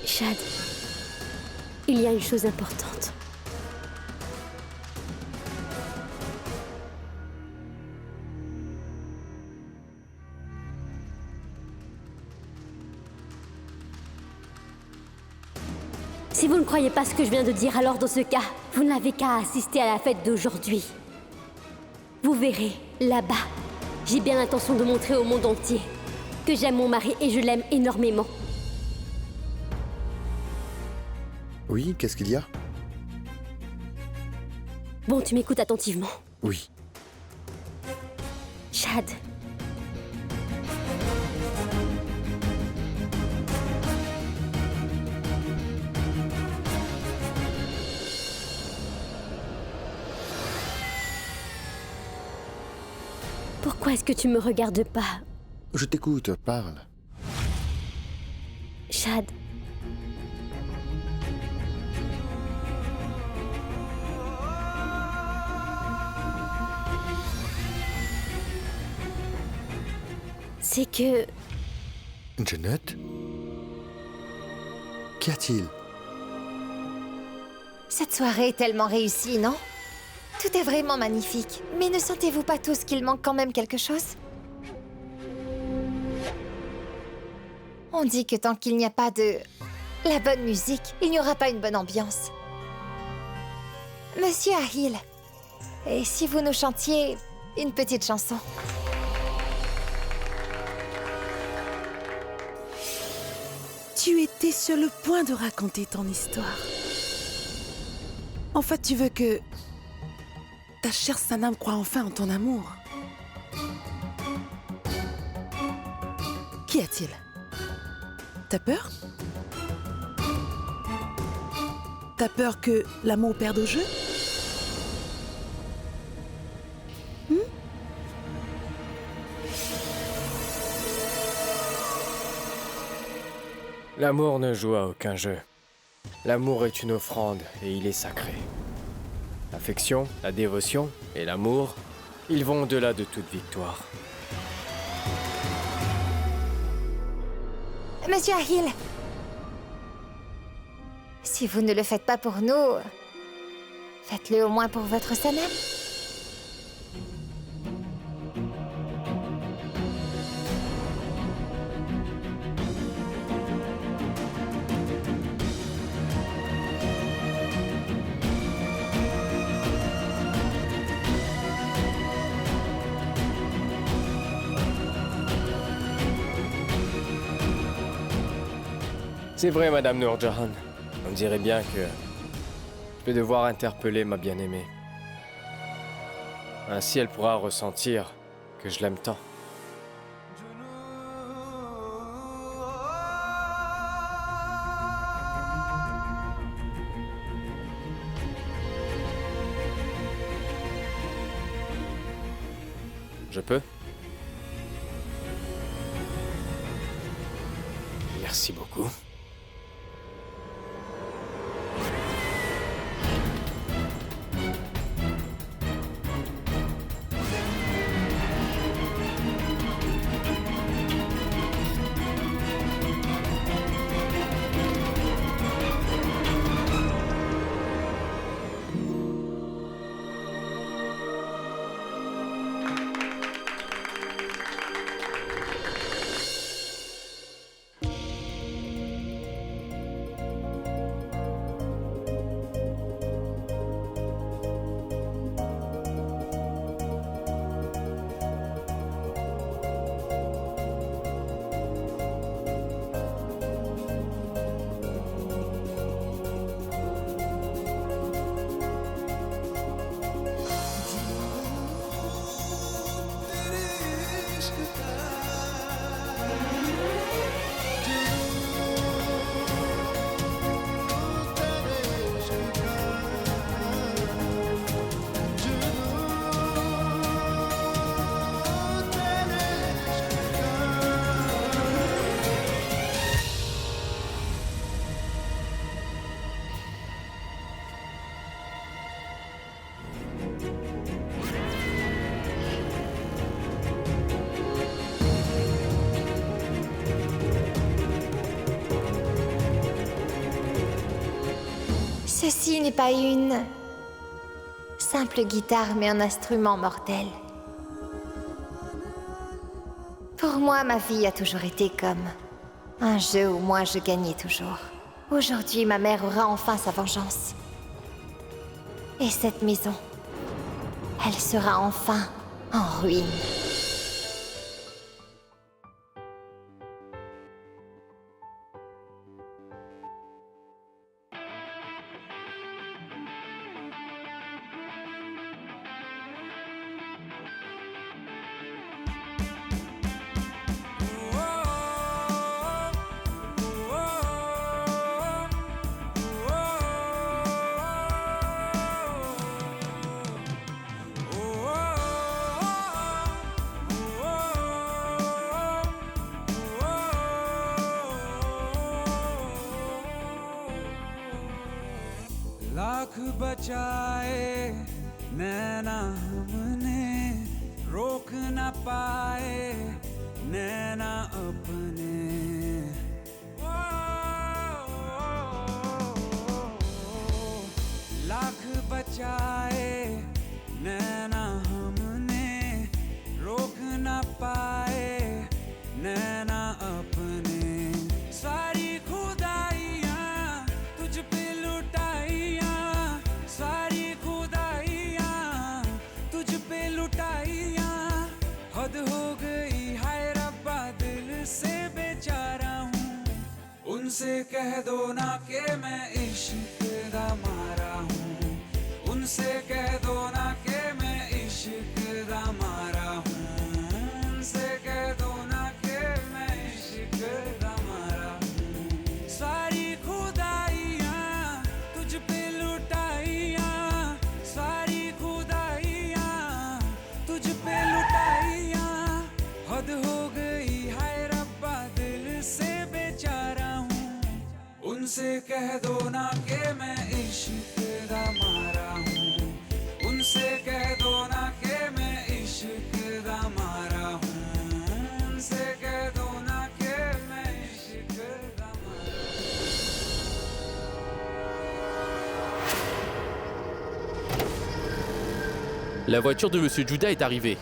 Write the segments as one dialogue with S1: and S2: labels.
S1: Chad, il y a une chose importante. Si vous ne croyez pas ce que je viens de dire, alors dans ce cas, vous n'avez qu'à assister à la fête d'aujourd'hui. Vous verrez, là-bas, j'ai bien l'intention de montrer au monde entier que j'aime mon mari et je l'aime énormément.
S2: Oui, qu'est-ce qu'il y a?
S1: Bon, tu m'écoutes attentivement.
S2: Oui.
S1: Chad. Pourquoi est-ce que tu me regardes pas?
S2: Je t'écoute, parle.
S1: Chad. C'est que...
S2: Janet? Qu'y a-t-il?
S3: Cette soirée est tellement réussie, non? Tout est vraiment magnifique. Mais ne sentez-vous pas tous qu'il manque quand même quelque chose? On dit que tant qu'il n'y a pas de... la bonne musique, il n'y aura pas une bonne ambiance. Monsieur Ahil, et si vous nous chantiez une petite chanson?
S4: Tu étais sur le point de raconter ton histoire. En fait, tu veux que ta chère Sanam croie enfin en ton amour. Qu'y a-t-il? T'as peur? T'as peur que l'amour perde au jeu?
S5: L'amour ne joue à aucun jeu. L'amour est une offrande et il est sacré. L'affection, la dévotion et l'amour, ils vont au-delà de toute victoire.
S3: Monsieur Ahil, si vous ne le faites pas pour nous, faites-le au moins pour votre Sanam.
S5: C'est vrai, Madame Nourjahan. On dirait bien que je vais devoir interpeller ma bien-aimée. Ainsi, elle pourra ressentir que je l'aime tant. Je peux? Merci beaucoup.
S3: Ceci n'est pas une simple guitare, mais un instrument mortel. Pour moi, ma vie a toujours été comme un jeu où moi je gagnais toujours. Aujourd'hui, ma mère aura enfin sa vengeance. Et cette maison, elle sera enfin en ruine.
S6: Lakh बचाए नैना हमने रोक न पाए नैना अपने लाख बचाए नैना हमने रोक न पाए नैना अपने सारी खुदाइयाँ तुझ पे लुटाइयाँ सारी खुदाइयाँ तुझ पे लुटाइयाँ हद हो गई हाय रब्बा दिल से बेचारा हूँ उनसे कह दो ना कि मैं इश्क दा मारा हूँ उनसे कह दो ना कि मैं इश्क दा मारा हूँ उनसे कह दो ना कि मैं इश्क दा मारा हूँ सारी खुदाइयाँ तुझ पे लुटाइयाँ सारी खुदाइयाँ तुझ पे लुटाइयाँ हद हो गई हाय रब्बा दिल से बेचारा हूँ उनसे कह दो ना कि मैं इश्क दा मारा हूँ उनसे कह दो ना कि मैं इश्क दा मारा हूँ उनसे कह दो ना कि मैं इश्क दा मारा
S7: La voiture de Monsieur Judas est arrivée.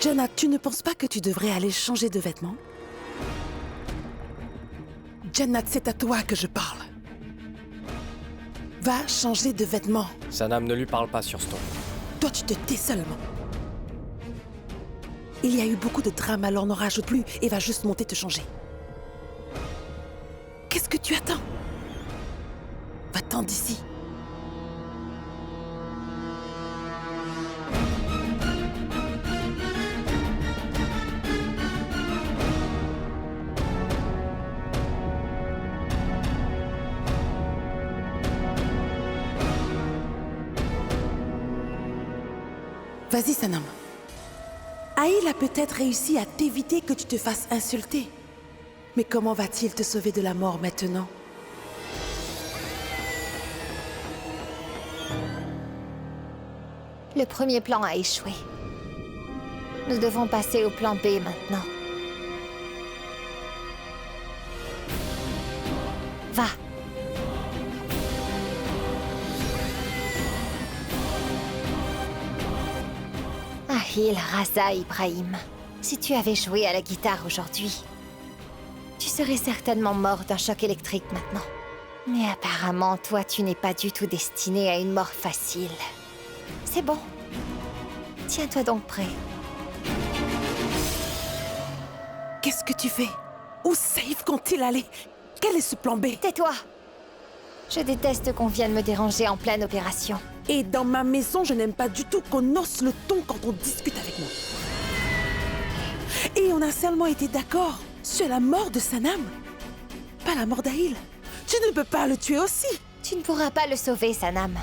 S4: Jenna, tu ne penses pas que tu devrais aller changer de vêtements? Jenna, c'est à toi que je parle. Va changer de vêtements.
S5: Sanam, ne lui parle pas sur ce ton.
S4: Toi, tu te tais seulement. Il y a eu beaucoup de drames, alors n'en rajoute plus et va juste monter te changer. Qu'est-ce que tu attends? Va-t'en d'ici. Vas-y, Sanam. Aïl a peut-être réussi à t'éviter que tu te fasses insulter. Mais comment va-t-il te sauver de la mort maintenant?
S3: Le premier plan a échoué. Nous devons passer au plan B maintenant. Va. Ahil Raza Ibrahim, si tu avais joué à la guitare aujourd'hui, tu serais certainement mort d'un choc électrique maintenant. Mais apparemment, toi, tu n'es pas du tout destiné à une mort facile. C'est bon. Tiens-toi donc prêt.
S4: Qu'est-ce que tu fais? Où Saïf compte-t-il aller? Quel est ce plan B?
S3: Tais-toi. Je déteste qu'on vienne me déranger en pleine opération.
S4: Et dans ma maison, je n'aime pas du tout qu'on hausse le ton quand on discute avec moi. Et on a seulement été d'accord sur la mort de Sanam, pas la mort d'Aïl. Tu ne peux pas le tuer aussi.
S3: Tu ne pourras pas le sauver, Sanam.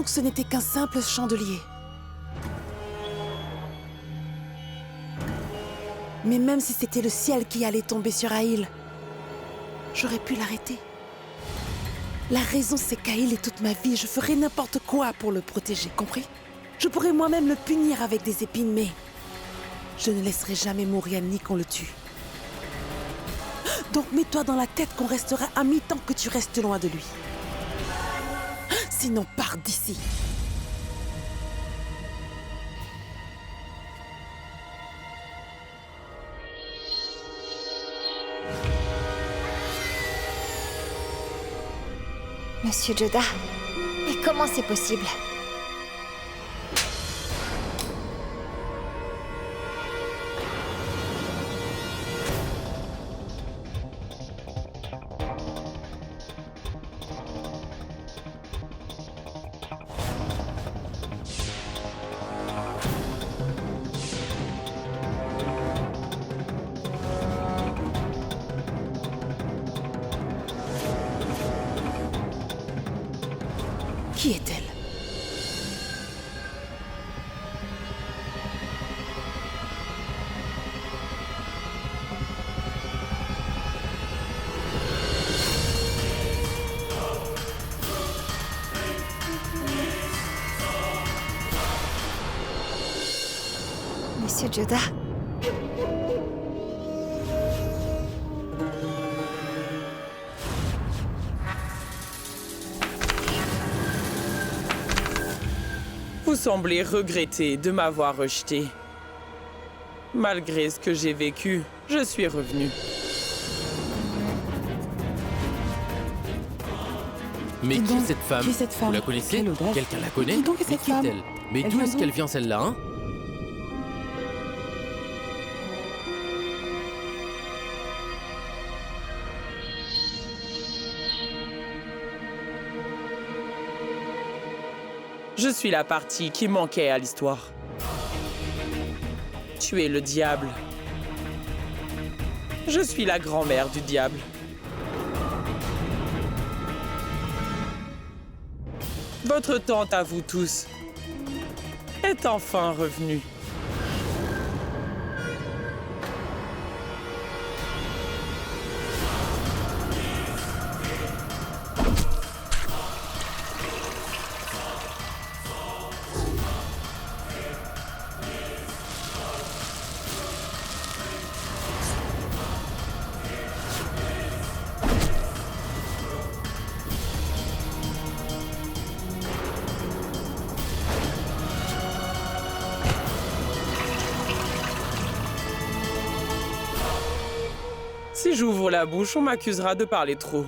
S4: donc ce n'était qu'un simple chandelier. Mais même si c'était le ciel qui allait tomber sur Aïl, j'aurais pu l'arrêter. La raison, c'est qu'Aïl est toute ma vie. Je ferai n'importe quoi pour le protéger, compris? Je pourrais moi-même le punir avec des épines, mais je ne laisserai jamais mourir ni qu'on le tue. Donc mets-toi dans la tête qu'on restera amis tant que tu restes loin de lui. Sinon, pars d'ici.
S3: Monsieur Juda, mais comment c'est possible?
S4: Qui est-elle?
S3: Monsieur Juda.
S8: Vous semblez regretter de m'avoir rejeté. Malgré ce que j'ai vécu, je suis revenu.
S7: Mais
S4: Dis
S7: qui est
S4: donc,
S7: cette femme?
S4: qui est cette femme?
S7: Vous la connaissez?
S4: Quelle audace.
S7: Quelqu'un la connaît?
S4: Dis donc,
S7: Mais
S4: cette
S7: qui
S4: femme?
S7: est-elle? Mais
S4: Elle
S7: d'où
S4: vient
S7: est-ce
S4: d'où?
S7: qu'elle vient celle-là, hein?
S8: Je suis la partie qui manquait à l'histoire. Tu es le diable. Je suis la grand-mère du diable. Votre tante à vous tous est enfin revenue. Si j'ouvre la bouche, on m'accusera de parler trop.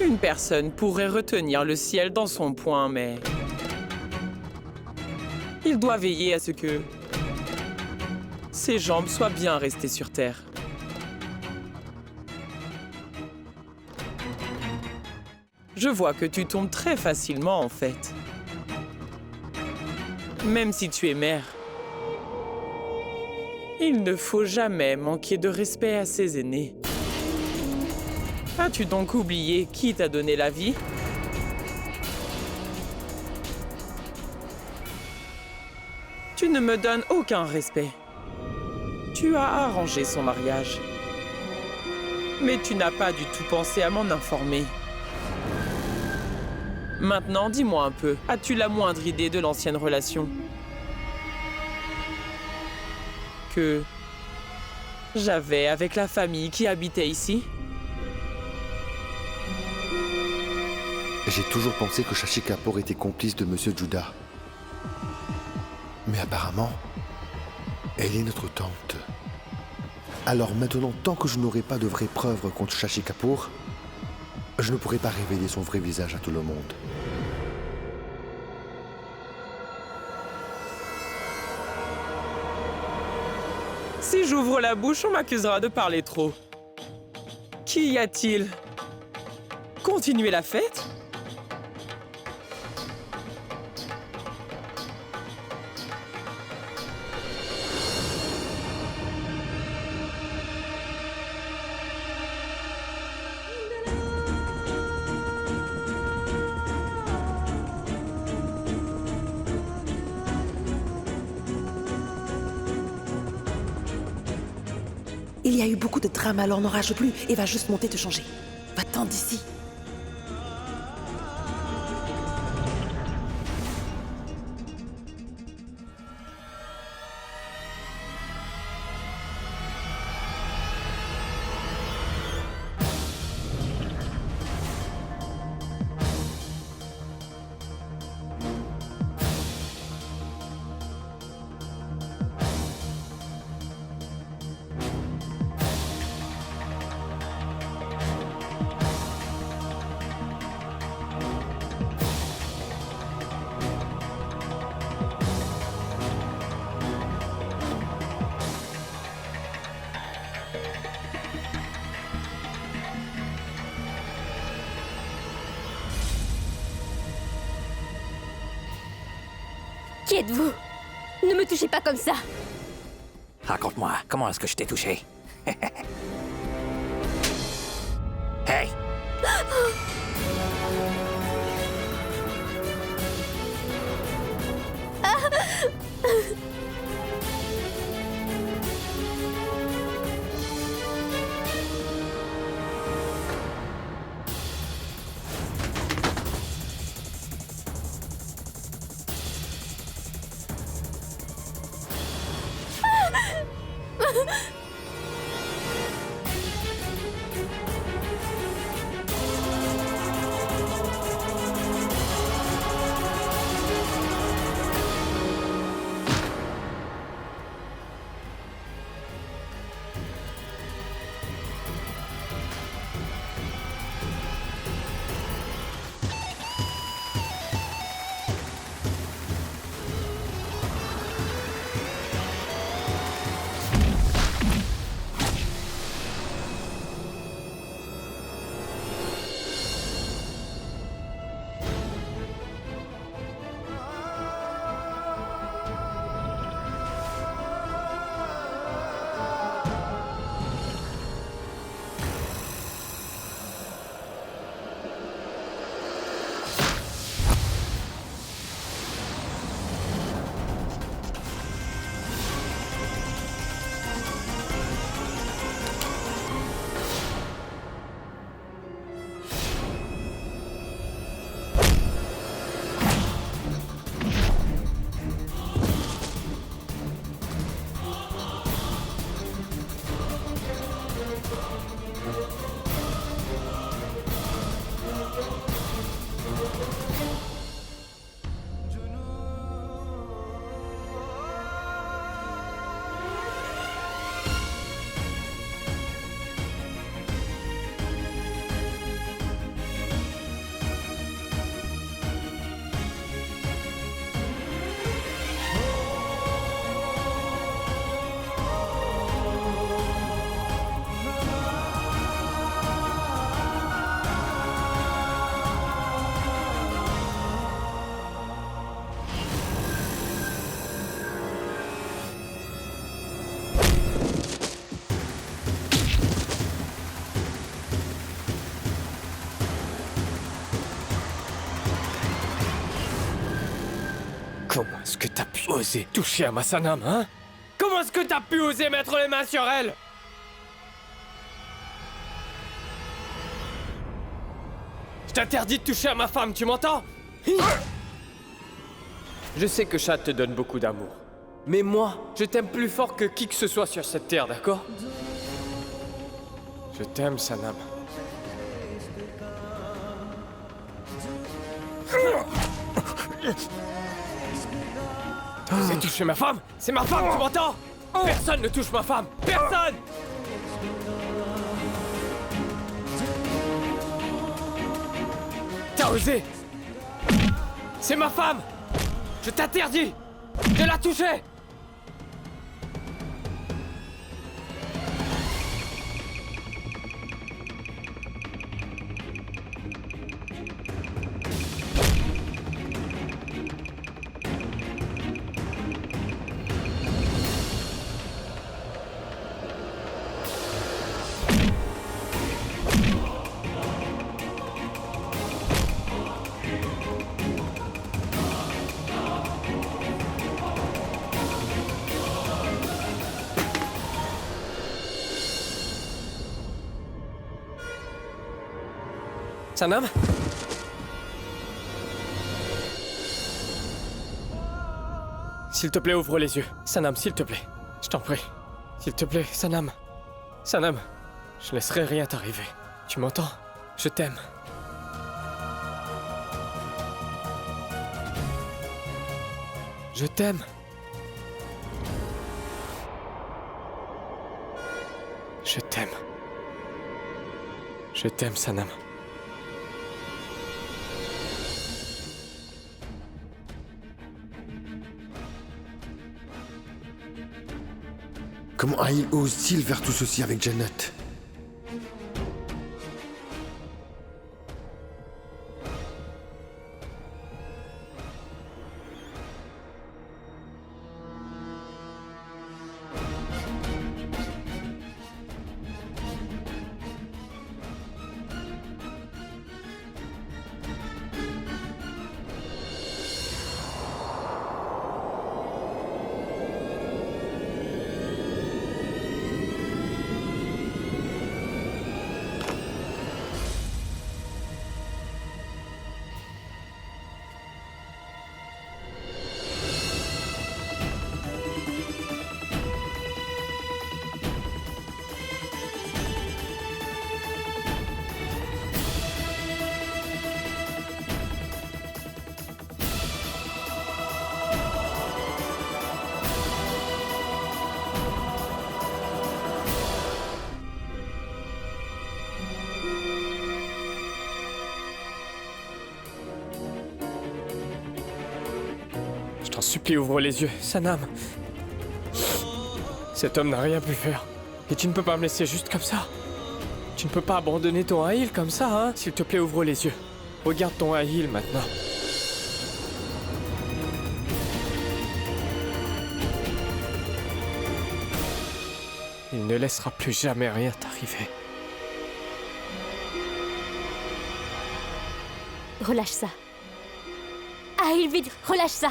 S8: Une personne pourrait retenir le ciel dans son poing, mais il doit veiller à ce que ses jambes soient bien restées sur terre. Je vois que tu tombes très facilement, en fait. Même si tu es mère. Il ne faut jamais manquer de respect à ses aînés. As-tu donc oublié qui t'a donné la vie? Tu ne me donnes aucun respect. Tu as arrangé son mariage. Mais tu n'as pas du tout pensé à m'en informer. Maintenant, dis-moi un peu, as-tu la moindre idée de l'ancienne relation que j'avais avec la famille qui habitait ici?
S2: J'ai toujours pensé que Shashi Kapoor était complice de Monsieur Juda. Mais apparemment, elle est notre tante. Alors maintenant, tant que je n'aurai pas de vraies preuves contre Shashi Kapoor, je ne pourrai pas révéler son vrai visage à tout le monde.
S8: Si Si j'ouvre la bouche, on m'accusera de parler trop. Qu'y a-t-il? Continuer la fête?
S4: Il y a eu beaucoup de drames, alors n'en rage plus et va juste monter te changer. Va-t'en d'ici.
S1: Qui êtes-vous? Ne me touchez pas comme ça.
S9: Raconte-moi, comment est-ce que je t'ai touché? Hey!
S5: Comment est-ce que t'as pu oser toucher à ma Sanam, hein? Comment est-ce que t'as pu oser mettre les mains sur elle? Je t'interdis de toucher à ma femme, tu m'entends? Je sais que Chad te donne beaucoup d'amour. Mais moi, je t'aime plus fort que qui que ce soit sur cette terre, d'accord? Je t'aime, Sanam. Vous avez touché ma femme? C'est ma femme, tu m'entends? Personne ne touche ma femme! Personne! T'as osé! C'est ma femme! Je t'interdis de la toucher! Sanam? S'il te plaît, ouvre les yeux. Sanam, s'il te plaît. Je t'en prie. S'il te plaît, Sanam. Sanam, je laisserai rien t'arriver. Tu m'entends? Je t'aime. Je t'aime. Je t'aime. Je t'aime, Sanam.
S2: Comment Aïl ose-t-il faire tout ceci avec Janet?
S5: Je t'en supplie, ouvre les yeux, Sanam. Cet homme n'a rien pu faire. Et tu ne peux pas me laisser juste comme ça. Tu ne peux pas abandonner ton Aïl comme ça, hein? S'il te plaît, ouvre les yeux. Regarde ton Aïl maintenant. Il ne laissera plus jamais rien t'arriver.
S1: Relâche ça. Aïl, vite, relâche ça.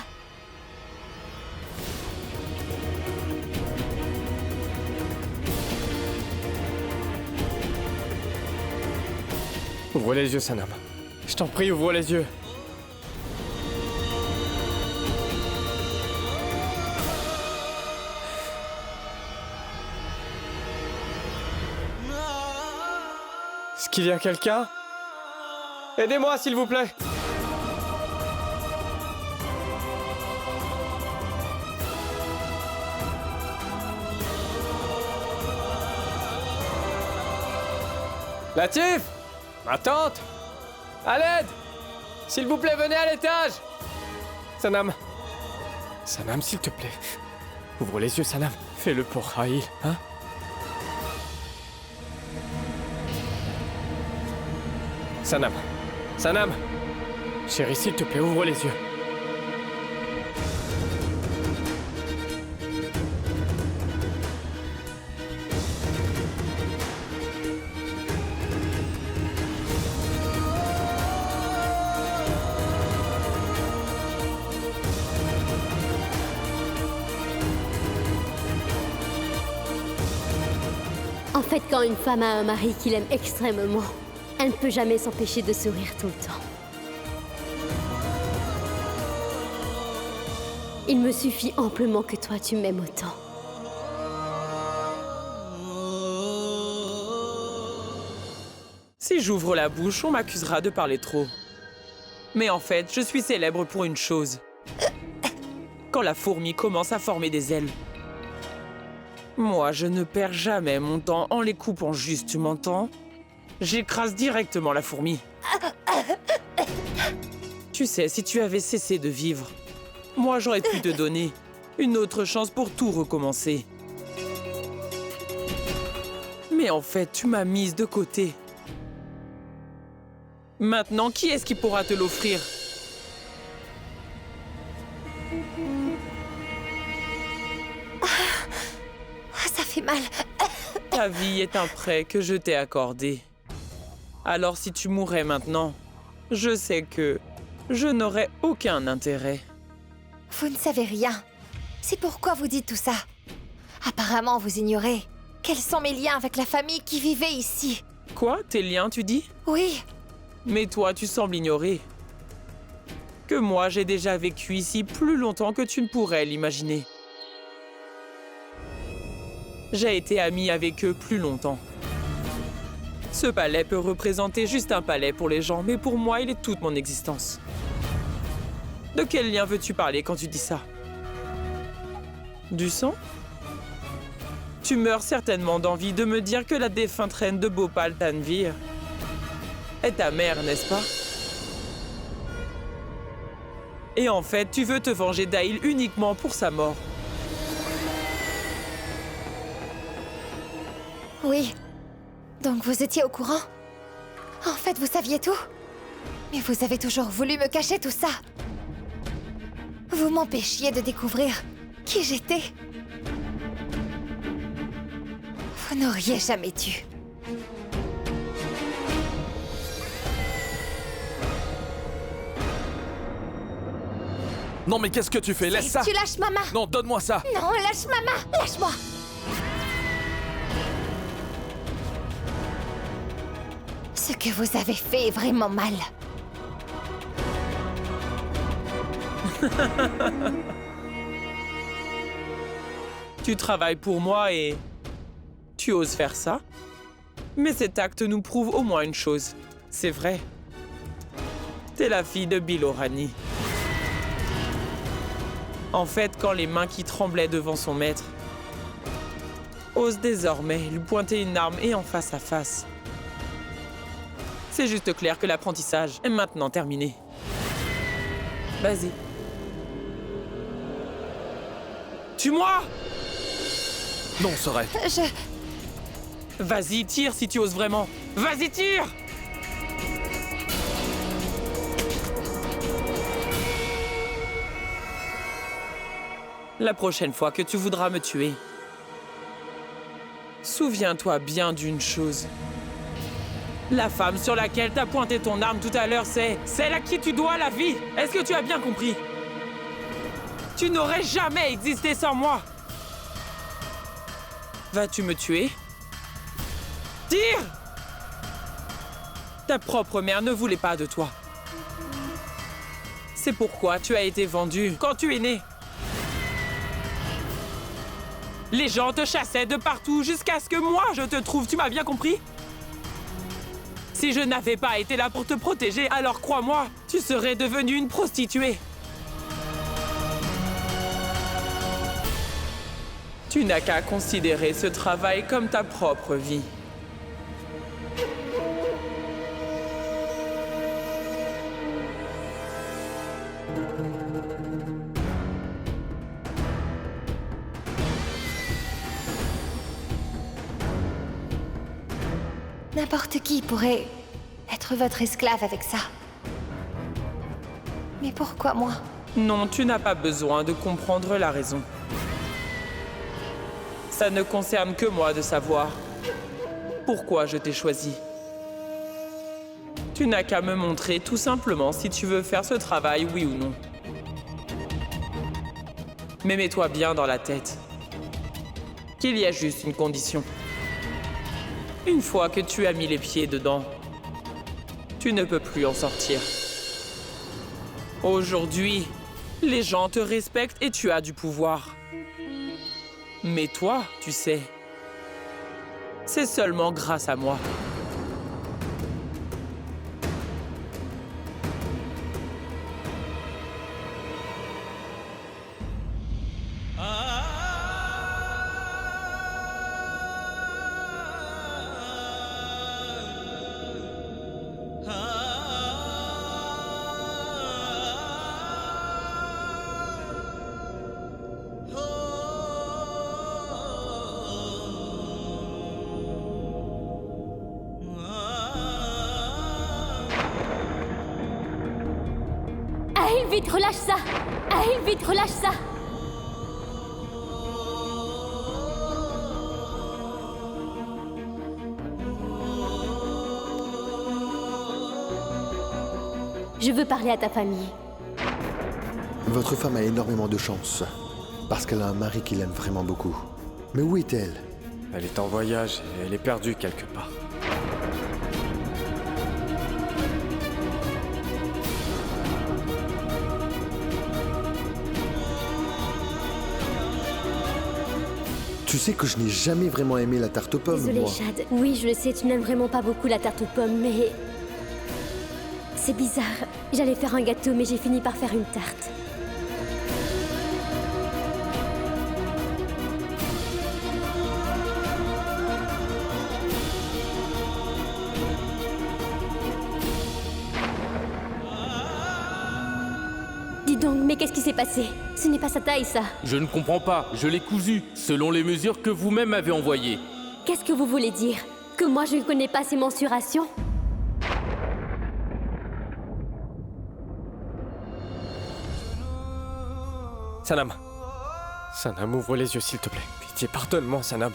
S5: Ouvre les yeux, Sanam. Je t'en prie, ouvre les yeux. Est-ce qu'il y a quelqu'un? Aidez-moi, s'il vous plaît. Latif! Ma tante! À l'aide! S'il vous plaît, venez à l'étage! Sanam! Sanam, s'il te plaît. Ouvre les yeux, Sanam. Fais-le pour Aïl, hein? Sanam! Sanam! Chérie, s'il te plaît, ouvre les yeux.
S1: En fait, quand une femme a un mari qu'il aime extrêmement, elle ne peut jamais s'empêcher de sourire tout le temps. Il me suffit amplement que toi, tu m'aimes autant.
S8: Si j'ouvre la bouche, on m'accusera de parler trop. Mais en fait, je suis célèbre pour une chose. Quand la fourmi commence à former des ailes. Moi, je ne perds jamais mon temps en les coupant juste, tu m'entends? J'écrase directement la fourmi. Tu sais, si tu avais cessé de vivre, moi j'aurais pu te donner une autre chance pour tout recommencer. Mais en fait, tu m'as mise de côté. Maintenant, qui est-ce qui pourra te l'offrir?
S3: Ça fait mal.
S8: Ta vie est un prêt que je t'ai accordé. Alors si tu mourais maintenant, je sais que je n'aurais aucun intérêt.
S3: Vous ne savez rien. C'est pourquoi vous dites tout ça. Apparemment, vous ignorez. Quels sont mes liens avec la famille qui vivait ici?
S8: Quoi? Tes liens, tu dis?
S3: Oui.
S8: Mais toi, tu sembles ignorer que moi, j'ai déjà vécu ici plus longtemps que tu ne pourrais l'imaginer. J'ai été amie avec eux plus longtemps. Ce palais peut représenter juste un palais pour les gens, mais pour moi, il est toute mon existence. De quel lien veux-tu parler quand tu dis ça? Du sang? Tu meurs certainement d'envie de me dire que la défunte reine de Bhopal Tanvir est ta mère, n'est-ce pas? Et en fait, tu veux te venger d'Aïl uniquement pour sa mort.
S3: Oui. Donc vous étiez au courant? En fait, vous saviez tout? Mais vous avez toujours voulu me cacher tout ça. Vous m'empêchiez de découvrir qui j'étais. Vous n'auriez jamais dû.
S10: Non mais qu'est-ce que tu fais? Laisse ça!
S3: Tu lâches ma main!
S10: Non, donne-moi ça!
S3: Non, lâche ma main! Lâche-moi! Ce que vous avez fait est vraiment mal.
S8: Tu travailles pour moi et tu oses faire ça? Mais cet acte nous prouve au moins une chose. C'est vrai. T'es la fille de Bilorani. En fait, quand les mains qui tremblaient devant son maître osent désormais lui pointer une arme et en face à face, c'est juste clair que l'apprentissage est maintenant terminé. Vas-y. Tue-moi!
S10: Non, Sorey.
S8: Vas-y, tire si tu oses vraiment. Vas-y, tire! La prochaine fois que tu voudras me tuer, souviens-toi bien d'une chose. La femme sur laquelle t'as pointé ton arme tout à l'heure, c'est celle à qui tu dois la vie. Est-ce que tu as bien compris? Tu n'aurais jamais existé sans moi. Vas-tu me tuer? Tire! Ta propre mère ne voulait pas de toi. C'est pourquoi tu as été vendu quand tu es né. Les gens te chassaient de partout jusqu'à ce que moi je te trouve, tu m'as bien compris? Si je n'avais pas été là pour te protéger, alors crois-moi, tu serais devenue une prostituée. Tu n'as qu'à considérer ce travail comme ta propre vie.
S3: N'importe qui pourrait être votre esclave avec ça. Mais pourquoi moi?
S8: Non, tu n'as pas besoin de comprendre la raison. Ça ne concerne que moi de savoir pourquoi je t'ai choisi. Tu n'as qu'à me montrer tout simplement si tu veux faire ce travail, oui ou non. Mais mets-toi bien dans la tête qu'il y a juste une condition. Une fois que tu as mis les pieds dedans, tu ne peux plus en sortir. Aujourd'hui, les gens te respectent et tu as du pouvoir. Mais toi, tu sais, c'est seulement grâce à moi.
S1: Aïl, vite, relâche ça! Aïl, vite, relâche ça! Je veux parler à ta famille.
S2: Votre femme a énormément de chance, parce qu'elle a un mari qui l'aime vraiment beaucoup. Mais où est-elle?
S5: Elle est en voyage et elle est perdue quelque part.
S2: Tu sais que je n'ai jamais vraiment aimé la tarte aux pommes,
S1: Désolée,
S2: moi.
S1: Chad. Oui, je le sais, tu n'aimes vraiment pas beaucoup la tarte aux pommes, mais... C'est bizarre. J'allais faire un gâteau, mais j'ai fini par faire une tarte. Dis donc, mais qu'est-ce qui s'est passé? Ce n'est pas sa taille, ça.
S7: Je ne comprends pas, je l'ai cousu, selon les mesures que vous-même avez envoyées.
S1: Qu'est-ce que vous voulez dire? Que moi je ne connais pas ces mensurations?
S5: Sanam. Sanam, ouvre les yeux, s'il te plaît. Pitié, pardonne-moi, Sanam.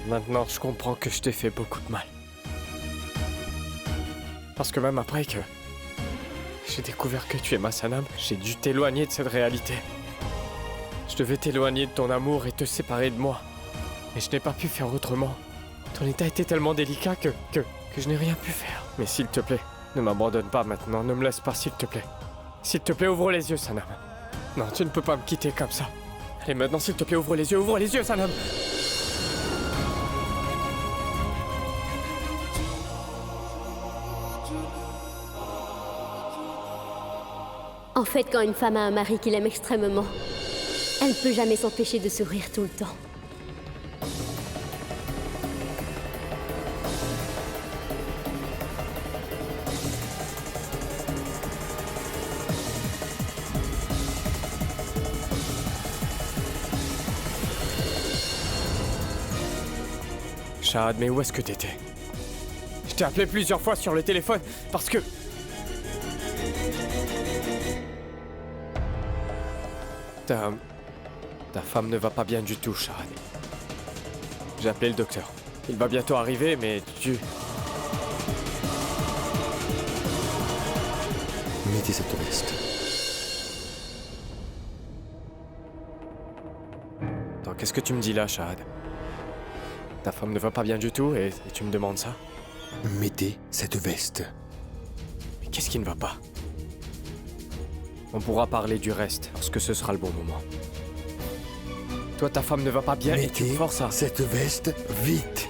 S5: Maintenant, je comprends que je t'ai fait beaucoup de mal. Parce que même après que j'ai découvert que tu es ma Sanam, j'ai dû t'éloigner de cette réalité. Je devais t'éloigner de ton amour et te séparer de moi. Mais je n'ai pas pu faire autrement. Ton état était tellement délicat que je n'ai rien pu faire. Mais s'il te plaît, ne m'abandonne pas maintenant, ne me laisse pas, s'il te plaît. S'il te plaît, ouvre les yeux, Sanam. Non, tu ne peux pas me quitter comme ça. Allez, maintenant, s'il te plaît, ouvre les yeux, Sanam.
S1: En fait, quand une femme a un mari qu'il aime extrêmement, elle ne peut jamais s'empêcher de sourire tout le temps.
S5: Shahad, mais où est-ce que t'étais? Je t'ai appelé plusieurs fois sur le téléphone parce que... Ta femme ne va pas bien du tout, Shahad. J'ai appelé le docteur. Il va bientôt arriver, mais tu...
S2: Mettez cette veste.
S5: Attends, qu'est-ce que tu me dis là, Shahad? Ta femme ne va pas bien du tout et tu me demandes ça?
S2: Mettez cette veste.
S5: Mais qu'est-ce qui ne va pas? On pourra parler du reste lorsque ce sera le bon moment. Toi, ta femme ne va pas bien et tu me
S2: Mettez
S5: forces à...
S2: cette veste vite.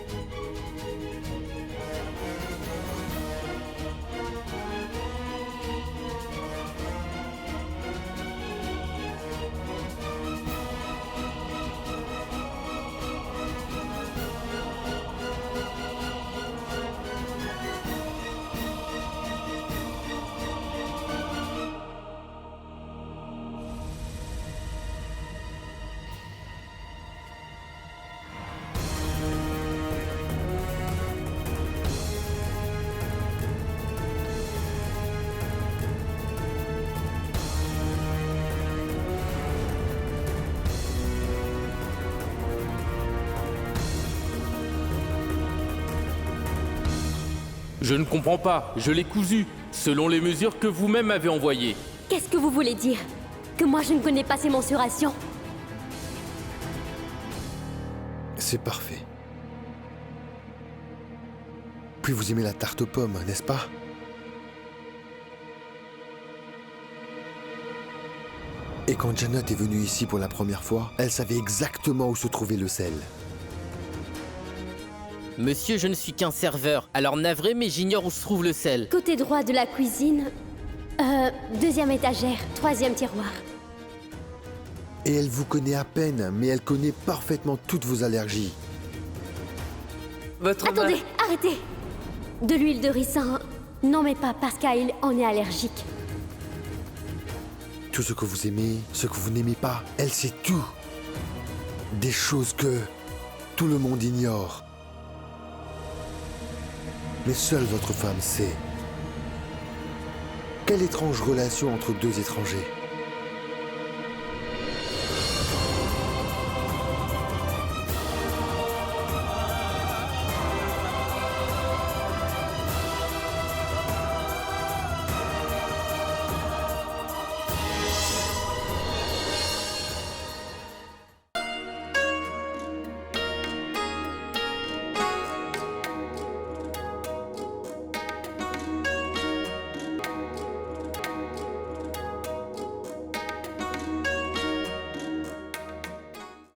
S7: Je ne comprends pas, je l'ai cousu, selon les mesures que vous-même avez envoyées.
S1: Qu'est-ce que vous voulez dire? Que moi je ne connais pas ces mensurations?
S2: C'est parfait. Puis vous aimez la tarte aux pommes, n'est-ce pas? Et quand Janet est venue ici pour la première fois, elle savait exactement où se trouvait le sel.
S7: Monsieur, je ne suis qu'un serveur, alors navré, mais j'ignore où se trouve le sel.
S1: Côté droit de la cuisine, deuxième étagère, troisième tiroir.
S2: Et elle vous connaît à peine, mais elle connaît parfaitement toutes vos allergies.
S8: Votre
S1: Attendez, arrêtez! De l'huile de ricin, non mais pas parce qu'Aïl en est allergique.
S2: Tout ce que vous aimez, ce que vous n'aimez pas, elle sait tout. Des choses que tout le monde ignore. Mais seule votre femme sait. Quelle étrange relation entre deux étrangers.